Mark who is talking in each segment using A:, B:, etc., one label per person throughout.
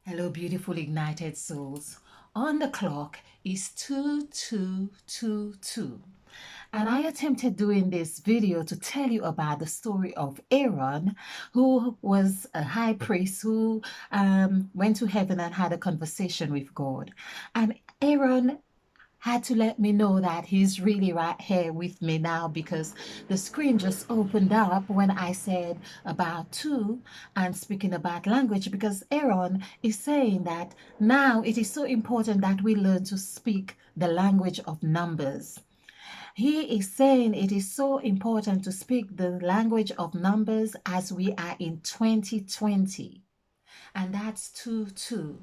A: Hello, beautiful ignited souls. On the clock is 2222. And I attempted doing this video to tell you about the story of Aaron, who was a high priest who went to heaven and had a conversation with God. And Aaron had to let me know that he's really right here with me now because the screen just opened up when I said about two and speaking about language, because Aaron is saying that now it is so important that we learn to speak the language of numbers. He is saying it is so important to speak the language of numbers as we are in 2020, and that's 2 2.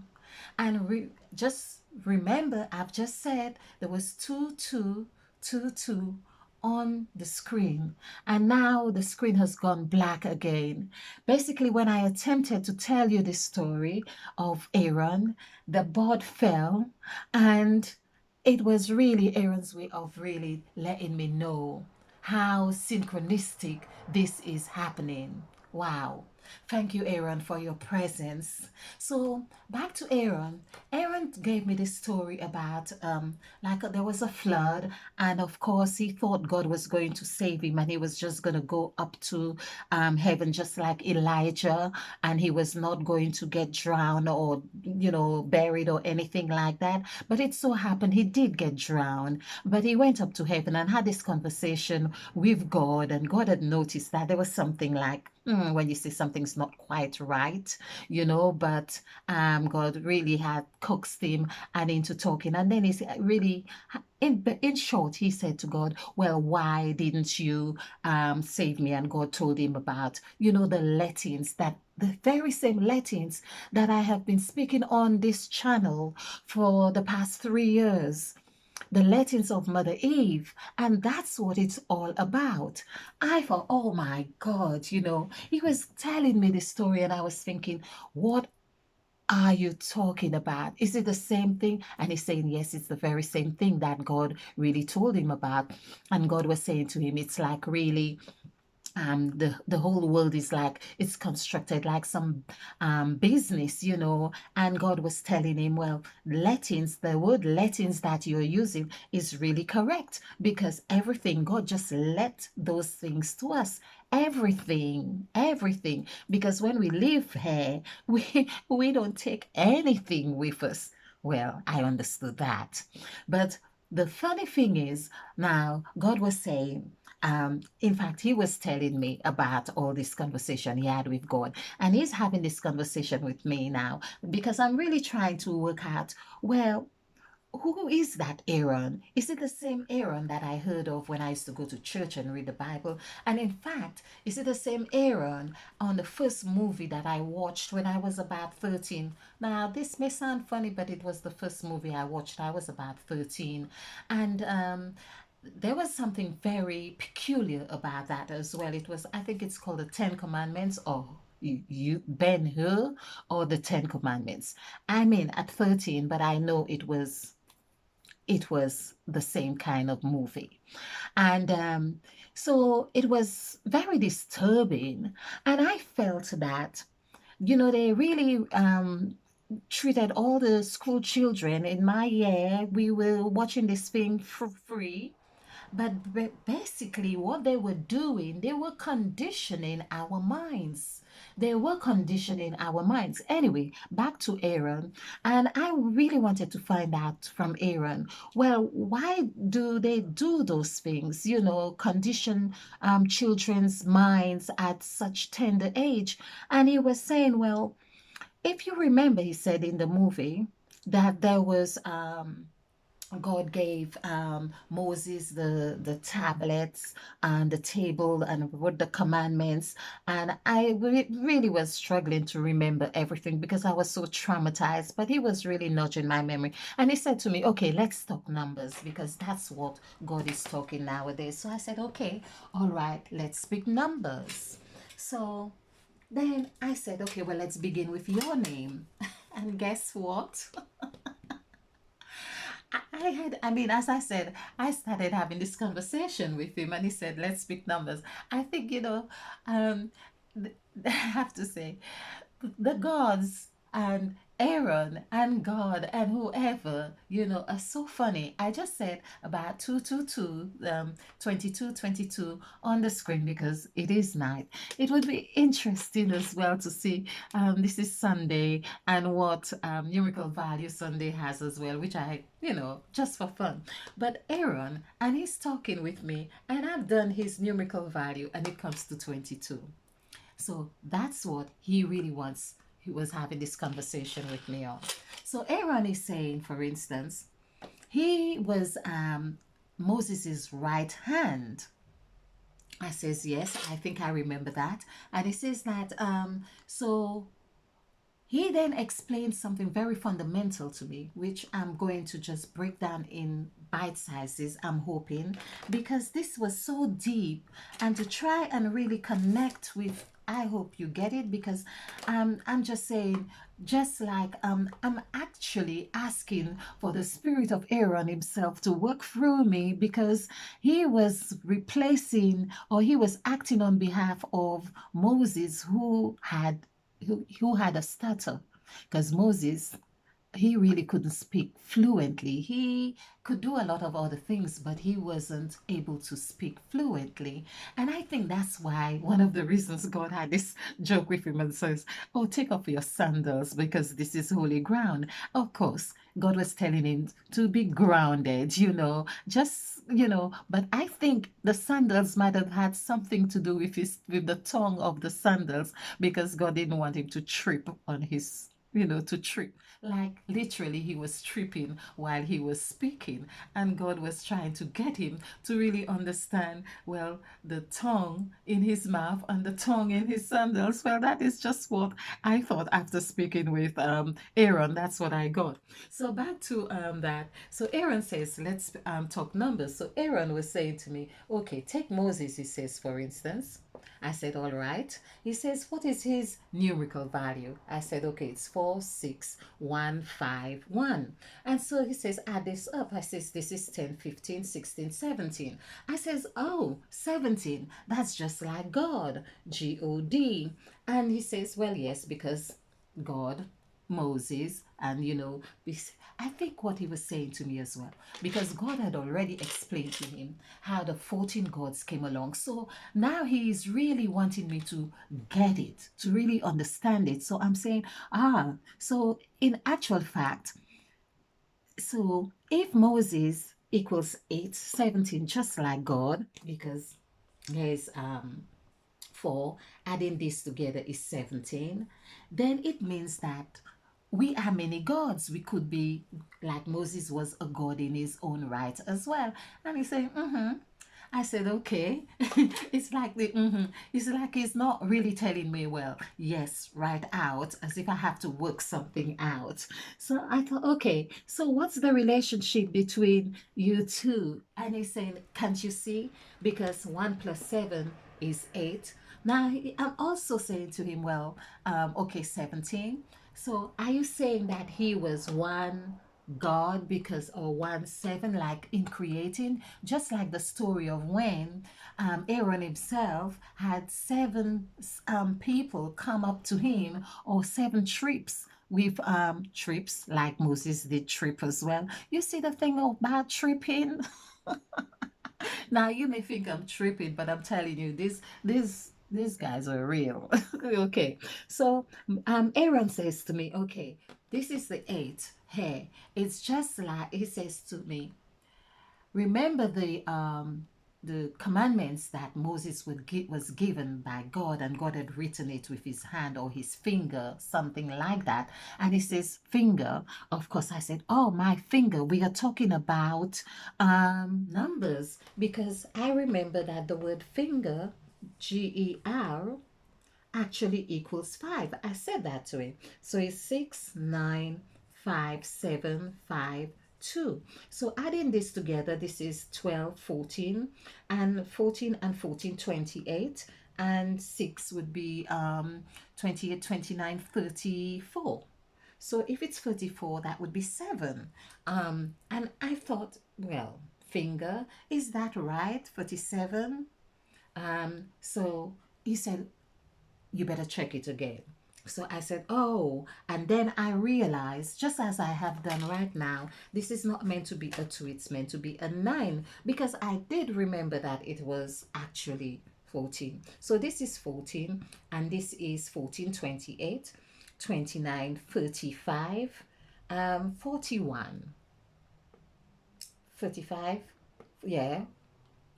A: And just remember, I've just said there was 2222 on the screen, and now the screen has gone black again. Basically, when I attempted to tell you the story of Aaron, the board fell, and it was really Aaron's way of really letting me know how synchronistic this is happening. Wow. Thank you, Aaron, for your presence. So back to Aaron. Aaron gave me this story about like there was a flood, and of course he thought God was going to save him, and he was just going to go up to heaven just like Elijah, and he was not going to get drowned or buried or anything like that. But it so happened he did get drowned, but he went up to heaven and had this conversation with God, and God had noticed that there was something like when you say something's not quite right, but God really had coaxed him and into talking. And then he's really, in short, he said to God, well, why didn't you save me? And God told him about, the Latins, that the very same Latins that I have been speaking on this channel for the past 3 years, the Latins of Mother Eve. And that's what it's all about. I thought, oh my God, he was telling me this story, and I was thinking, what are you talking about? Is it the same thing? And he's saying, yes, it's the very same thing that God really told him about. And God was saying to him, it's like really the whole world is like it's constructed like some business, and God was telling him, well, Latins, the word Latins that you're using is really correct, because everything, God just let those things to us, everything, because when we live here, we don't take anything with us. Well, I understood that, but the funny thing is, now God was saying, in fact, he was telling me about all this conversation he had with God, and he's having this conversation with me now because I'm really trying to work out, well, who is that Aaron? Is it the same Aaron that I heard of when I used to go to church and read the Bible? And in fact, is it the same Aaron on the first movie that I watched when I was about 13? Now, this may sound funny, but it was the first movie I watched. I was about 13. And there was something very peculiar about that as well. It was, I think it's called the Ten Commandments, or you Ben Hur, or the Ten Commandments. I mean, at 13, but I know it was the same kind of movie. And so it was very disturbing. And I felt that, they really treated all the school children in my year. We were watching this thing for free. But basically, what they were doing, they were conditioning our minds. They were conditioning our minds. Anyway, back to Aaron. And I really wanted to find out from Aaron, well, why do they do those things? Condition children's minds at such tender age. And he was saying, well, if you remember, he said in the movie that there was God gave Moses the tablets and the table and wrote the commandments. And I really was struggling to remember everything because I was so traumatized. But he was really nudging my memory. And he said to me, okay, let's talk numbers because that's what God is talking nowadays. So I said, okay, all right, let's speak numbers. So then I said, okay, well, let's begin with your name. And guess what? I mean, as I said, I started having this conversation with him, and he said, let's speak numbers. I think, um, I have to say, the gods. and Aaron and God and whoever, are so funny. I just said about 222, 2222 on the screen because it is night. It would be interesting as well to see, this is Sunday, and what numerical value Sunday has as well, which I, just for fun. But Aaron, and he's talking with me, and I've done his numerical value, and it comes to 22. So that's what he really wants. He was having this conversation with me on. So Aaron is saying, for instance, he was Moses's right hand. I says, yes, I think I remember that. And he says that, so he then explained something very fundamental to me, which I'm going to just break down in bite sizes, I'm hoping, because this was so deep, and to try and really connect with, I hope you get it, because I'm just saying, just like I'm actually asking for the spirit of Aaron himself to work through me, because he was replacing, or he was acting on behalf of Moses, who had a stutter, because Moses, he really couldn't speak fluently. He could do a lot of other things, but he wasn't able to speak fluently. And I think that's why one of the reasons God had this joke with him and says, oh, take off your sandals because this is holy ground. Of course, God was telling him to be grounded, but I think the sandals might have had something to do with the tongue of the sandals, because God didn't want him to trip on his, to trip. Like literally, he was tripping while he was speaking, and God was trying to get him to really understand, well, the tongue in his mouth and the tongue in his sandals. Well, that is just what I thought after speaking with Aaron. That's what I got. So back to that. So Aaron says, let's talk numbers. So Aaron was saying to me, okay, take Moses, he says, for instance. I said, all right. He says, what is his numerical value? I said, okay, it's 46151. And so he says, add this up. I says, this is 10, 15, 16, 17. I says, oh, 17. That's just like God, God. And he says, well, yes, because God, Moses, and I think what he was saying to me as well, because God had already explained to him how the 14 gods came along. So now he is really wanting me to get it, to really understand it. So I'm saying, so in actual fact, so if Moses equals 8, 17, just like God, because there's 4, adding this together is 17, then it means that we are many gods. We could be like Moses was a god in his own right as well. And he said, I said, okay. It's like it's like he's not really telling me, well, yes, right out, as if I have to work something out. So I thought, okay, so what's the relationship between you two? And he's saying, can't you see? Because 1 plus 7 is 8. Now, I'm also saying to him, well, okay, 17. So are you saying that he was one God, because, or 1 7, like in creating, just like the story of when Aaron himself had 7 people come up to him, or 7 trips with trips, like Moses did trip as well. You see the thing about tripping? Now you may think I'm tripping, but I'm telling you, these guys are real. Okay, so Aaron says to me, okay, this is the 8 here. It's just like he says to me, remember the commandments that Moses was given by God, and God had written it with his hand or his finger, something like that. And he says, finger. Of course, I said, oh, my finger. We are talking about numbers, because I remember that the word finger, GER, actually equals 5. I said that to him. So it's 6, 9, 5, 7, 5, 2. So adding this together, this is 12, 14, and 14 and 14, 28, and 6 would be 28, 29, 34. So if it's 34, that would be 7. And I thought, well, finger, is that right? 37? So he said, you better check it again. So I said, oh, and then I realized, just as I have done right now, this is not meant to be a 2, it's meant to be a 9, because I did remember that it was actually 14. So this is 14, and this is 14, 28, 29, 35, 41, 35, yeah,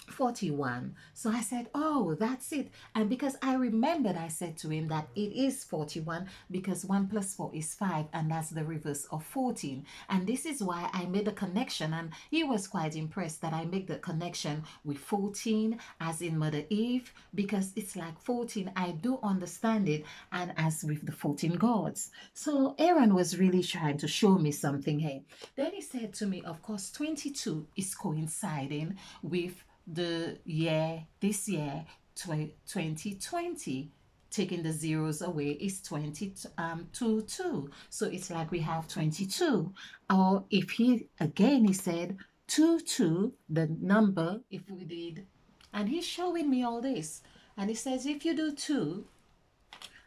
A: 41. So I said, oh, that's it. And because I remembered, I said to him that it is 41 because 1 plus 4 is 5, and that's the reverse of 14. And this is why I made the connection. And he was quite impressed that I make the connection with 14, as in Mother Eve, because it's like 14. I do understand it, and as with the 14 gods. So Aaron was really trying to show me something here. Then he said to me, of course, 22 is coinciding with the year, this year, 2020. Taking the zeros away is 22. So it's like we have 22. Or if he, again, he said 22, the number, if we did, and he's showing me all this. And he says, if you do 2,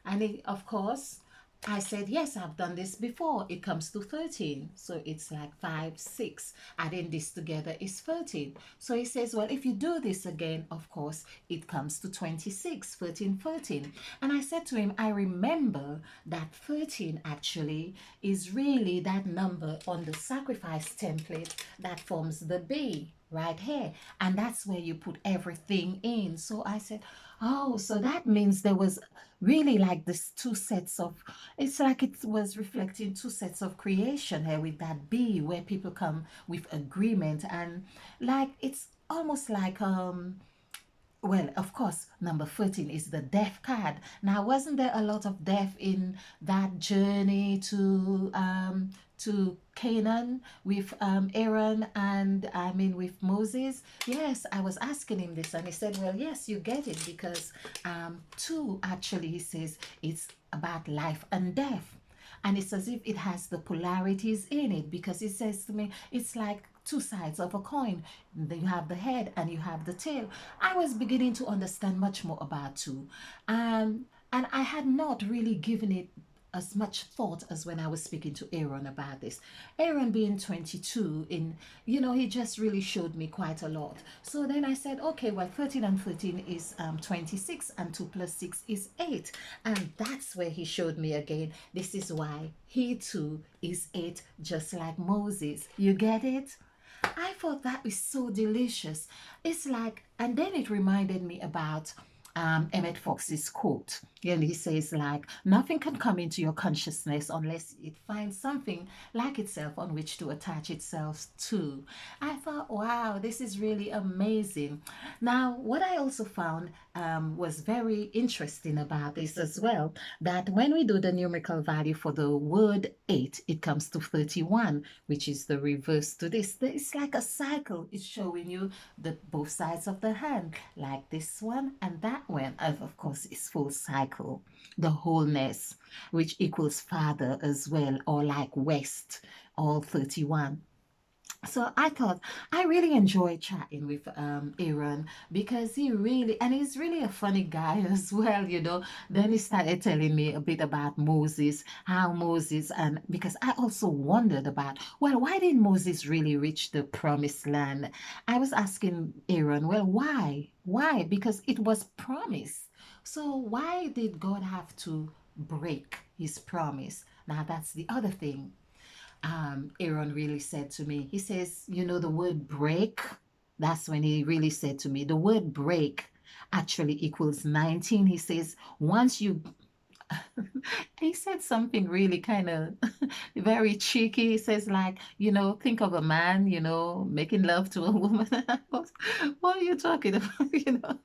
A: and of course, I said, yes, I've done this before. It comes to 13. So it's like 5, 6. Adding this together is 13. So he says, well, if you do this again, of course, it comes to 26, 13, 13. And I said to him, I remember that 13 actually is really that number on the sacrifice template that forms the B right here. And that's where you put everything in. So I said, oh, so that means there was really like this two sets of, it's like it was reflecting two sets of creation here with that B where people come with agreement, and like it's almost like well, of course, number 13 is the death card. Now, wasn't there a lot of death in that journey to Canaan with Aaron and I mean with Moses? Yes, I was asking him this, and he said, well, yes, you get it because 2 actually, he says, it's about life and death. And it's as if it has the polarities in it, because it says to me, it's like two sides of a coin. You have the head and you have the tail. I was beginning to understand much more about 2. And I had not really given it as much thought as when I was speaking to Aaron about this. Aaron being 22, he just really showed me quite a lot. So then I said, okay, well, 13 and 13 is 26, and 2 plus 6 is 8. And that's where he showed me again. This is why he too is 8, just like Moses. You get it? I thought that was so delicious. It's like, and then it reminded me about Emmett Fox's quote. And he says, like, nothing can come into your consciousness unless it finds something like itself on which to attach itself to. I thought, wow, this is really amazing. Now, what I also found was very interesting about this as well, that when we do the numerical value for the word 8, it comes to 31, which is the reverse to this. It's like a cycle. It's showing you the both sides of the hand, like this one and that one. Of course, it's full cycle. The wholeness, which equals father as well, or like west, all 31. So I thought I really enjoyed chatting with Aaron, because he's really a funny guy as well. Then he started telling me a bit about Moses, how Moses, and because I also wondered about, well, why didn't Moses really reach the promised land? I was asking Aaron, well, why? Why? Because it was promised. So why did God have to break his promise? Now that's the other thing Aaron really said to me. He says, the word break, that's when he really said to me, the word break actually equals 19. He says, once you, he said something really kind of very cheeky. He says, like, think of a man, making love to a woman. What are you talking about?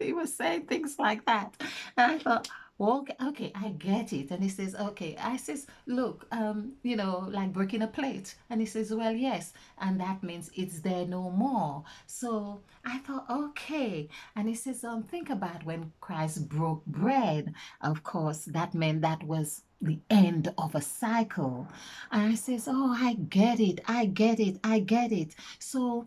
A: He was saying things like that. And I thought, well, okay, I get it. And he says, okay. I says, look, like breaking a plate. And he says, well, yes. And that means it's there no more. So I thought, okay. And he says, think about when Christ broke bread. Of course, that meant that was the end of a cycle. And I says, oh, I get it. I get it. I get it. So,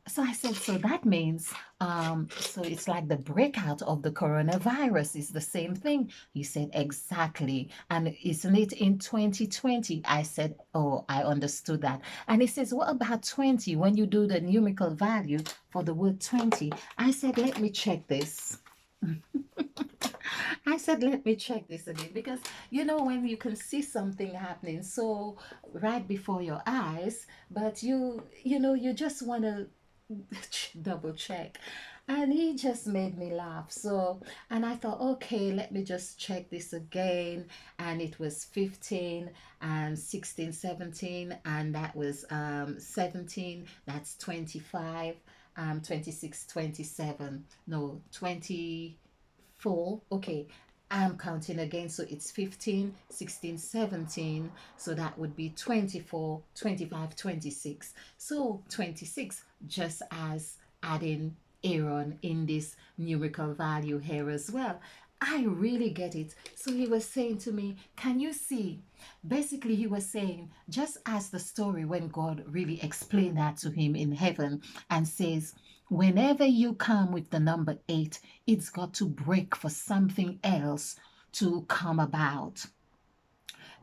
A: So I said, so that means, so it's like the breakout of the coronavirus is the same thing. He said, exactly. And isn't it in 2020? I said, oh, I understood that. And he says, what about 20 when you do the numerical value for the word 20? I said, let me check this. I said, let me check this again because when you can see something happening so right before your eyes, but you just want to double check. And he just made me laugh. So, and I thought, okay, let me just check this again. And it was 15 and 16, 17, and that was 17, that's 25, 26, 27, no, 24. Okay, I'm counting again. So it's 15, 16, 17. So that would be 24, 25, 26. So 26, just as adding Aaron in this numerical value here as well. I really get it. So he was saying to me, can you see? Basically, he was saying, just as the story when God really explained that to him in heaven and says, whenever you come with the number 8, it's got to break for something else to come about.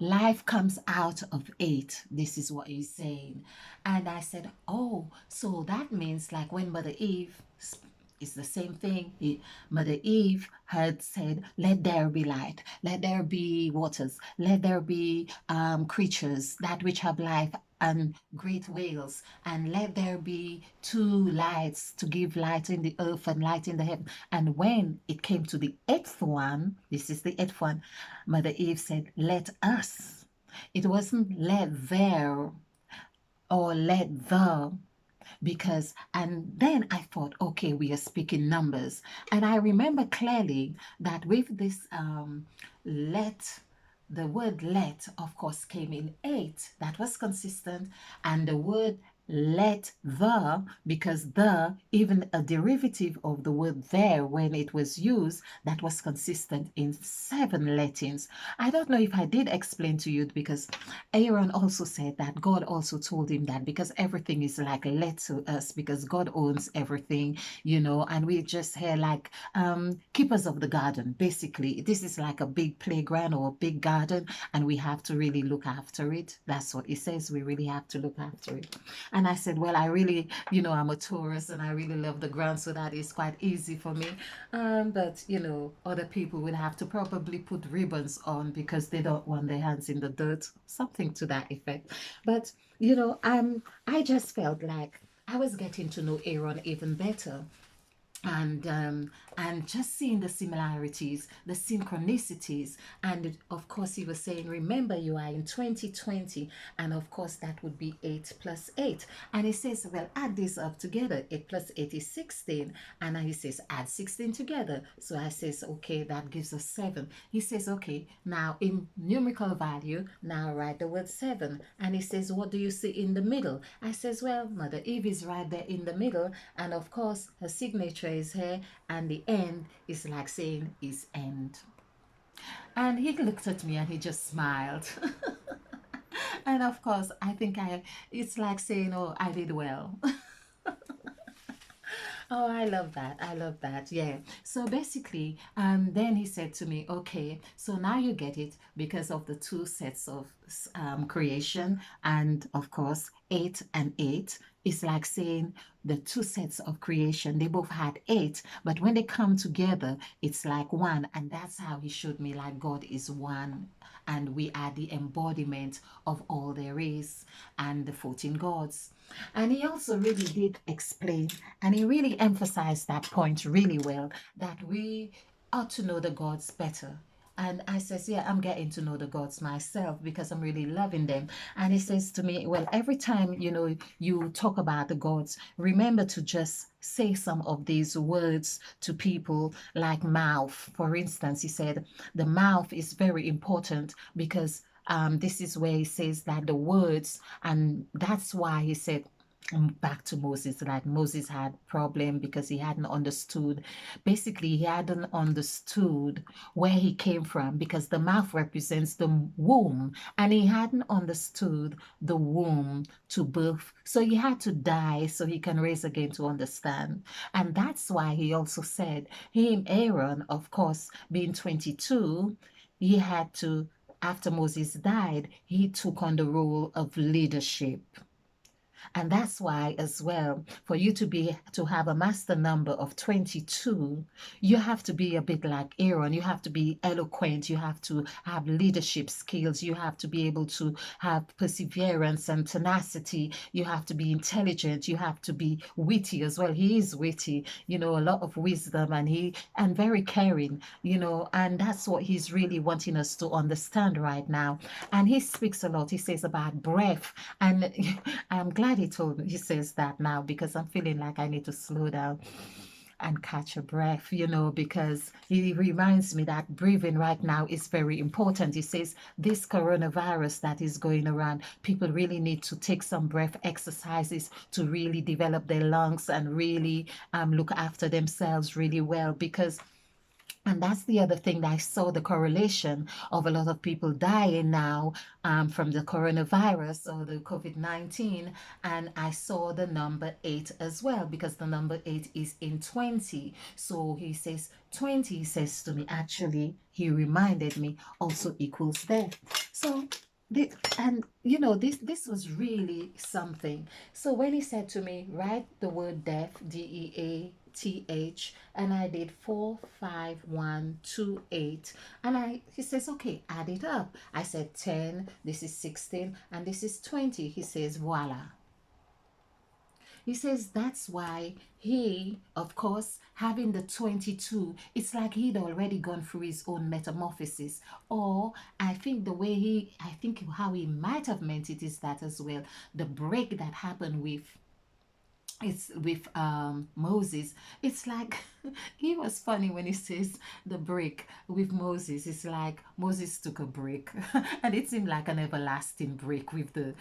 A: Life comes out of 8. This is what he's saying. And I said, oh, so that means like when Mother Eve, it's the same thing. Mother Eve had said, let there be light, let there be waters, let there be creatures, that which have life, and great whales, and let there be two lights to give light in the earth and light in the heaven. And when it came to the eighth one, this is the eighth one, Mother Eve said, let us. It wasn't let there or let the, because, and then I thought, okay, we are speaking numbers. And I remember clearly that with this let, the word let, of course, came in 8. That was consistent. And the word let the, because the, even a derivative of the word there when it was used, that was consistent in 7 Latins. I don't know if I did explain to you because Aaron also said that God also told him that because everything is like let to us because God owns everything, and we just here like keepers of the garden. Basically, this is like a big playground or a big garden, and we have to really look after it. That's what he says. We really have to look after it. And I said, well, I really, I'm a tourist and I really love the ground, so that is quite easy for me. But other people would have to probably put ribbons on because they don't want their hands in the dirt, something to that effect. But I just felt like I was getting to know Aaron even better, and just seeing the similarities, the synchronicities. And of course he was saying, remember you are in 2020, and of course that would be 8 plus 8. And he says, well, add this up together. 8 plus 8 is 16. And he says, add 16 together. So I says, okay, that gives us 7. He says, okay, now in numerical value, now write the word 7. And he says, what do you see in the middle? I says, well, Mother Eve is right there in the middle, and of course her signature is here, and the end is like saying is end. And he looked at me and he just smiled. And of course, I think it's like saying, oh, I did well. Oh, I love that. I love that. Yeah. So basically, then he said to me, okay, so now you get it because of the two sets of creation. And of course, 8 and 8 is like saying the two sets of creation, they both had 8, but when they come together, it's like one. And that's how he showed me like God is one. And we are the embodiment of all there is and the 14 gods. And he also really did explain and he really emphasized that point really well that we ought to know the gods better. And I says, yeah, I'm getting to know the gods myself because I'm really loving them. And he says to me, well, every time, you talk about the gods, remember to just say some of these words to people like mouth. For instance, he said, the mouth is very important because this is where he says that the words, and that's why he said back to Moses. Like Moses had problem because he hadn't understood. Basically, he hadn't understood where he came from because the mouth represents the womb, and he hadn't understood the womb to birth. So he had to die so he can raise again to understand. And that's why he also said him, Aaron, of course, being 22, he had to. After Moses died, he took on the role of leadership. And that's why, as well, for you to have a master number of 22, you have to be a bit like Aaron. You have to be eloquent. You have to have leadership skills. You have to be able to have perseverance and tenacity. You have to be intelligent. You have to be witty as well. He is witty, a lot of wisdom, and very caring, and that's what he's really wanting us to understand right now. And he speaks a lot. He says about breath, and I'm glad he says that now, because I'm feeling like I need to slow down and catch a breath, because he reminds me that breathing right now is very important. He says this coronavirus that is going around, people really need to take some breath exercises to really develop their lungs and really look after themselves really well, because and that's the other thing that I saw, the correlation of a lot of people dying now from the coronavirus or the COVID-19. And I saw the number 8 as well, because the number 8 is in 20. So he says 20, he says to me, actually, he reminded me, also equals death. So this was really something. So when he said to me, write the word death, DEATH, and I did 45128, and he says, okay, add it up. I said 10, this is 16, and this is 20. He says, voila. He says that's why he, of course, having the 22, it's like he'd already gone through his own metamorphosis. Or I think how he might have meant it is that as well, the break that happened with Moses. It's like he was funny when he says the break with Moses. It's like Moses took a break, and it seemed like an everlasting break with the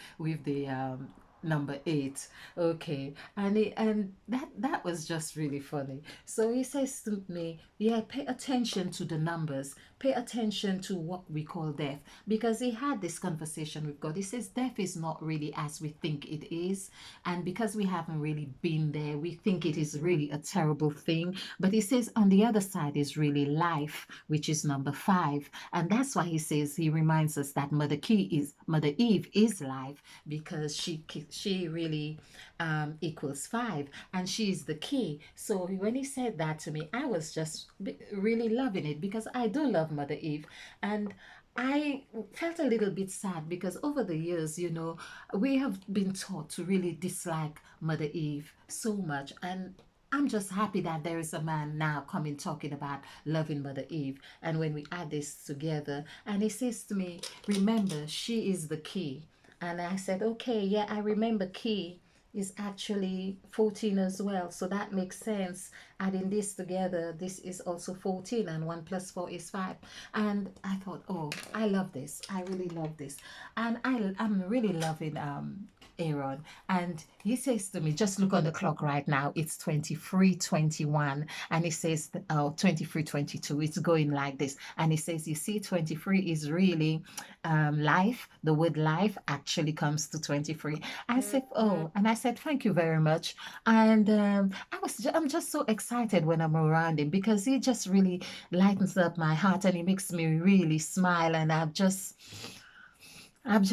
A: number 8. Okay, and that was just really funny. So he says to me, yeah, pay attention to the numbers, pay attention to what we call death, because he had this conversation with God. He says death is not really as we think it is, and because we haven't really been there, we think it is really a terrible thing. But he says on the other side is really life, which is number 5. And that's why he reminds us that Mother Eve is life, because she really equals 5, and she is the key. So when he said that to me, I was just really loving it, because I do love Mother Eve. And I felt a little bit sad because over the years, we have been taught to really dislike Mother Eve so much. And I'm just happy that there is a man now coming talking about loving Mother Eve. And when we add this together, and he says to me, remember, she is the key. And I said, okay, yeah, I remember key is actually 14 as well. So that makes sense. Adding this together, this is also 14, and 1 plus 4 is 5. And I thought, oh, I love this. I really love this. And I'm really loving Aaron. And he says to me, just look on the clock right now, it's 23:21. And he says, oh, 23:22, it's going like this. And he says, you see, 23 is really life. The word life actually comes to 23. I said, oh, and I said, thank you very much. And I'm just so excited when I'm around him, because he just really lightens up my heart, and he makes me really smile. And I've just got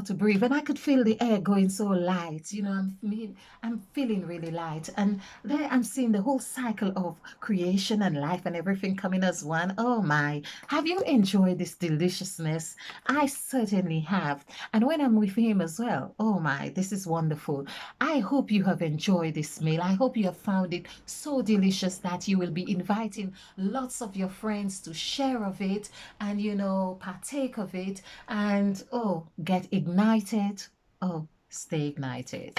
A: to breathe, and I could feel the air going so light. I'm feeling really light, and there I'm seeing the whole cycle of creation and life and everything coming as one. Oh my! Have you enjoyed this deliciousness? I certainly have, and when I'm with him as well. Oh my! This is wonderful. I hope you have enjoyed this meal. I hope you have found it so delicious that you will be inviting lots of your friends to share of it, and partake of it, and oh, get ignited. Oh, stay ignited.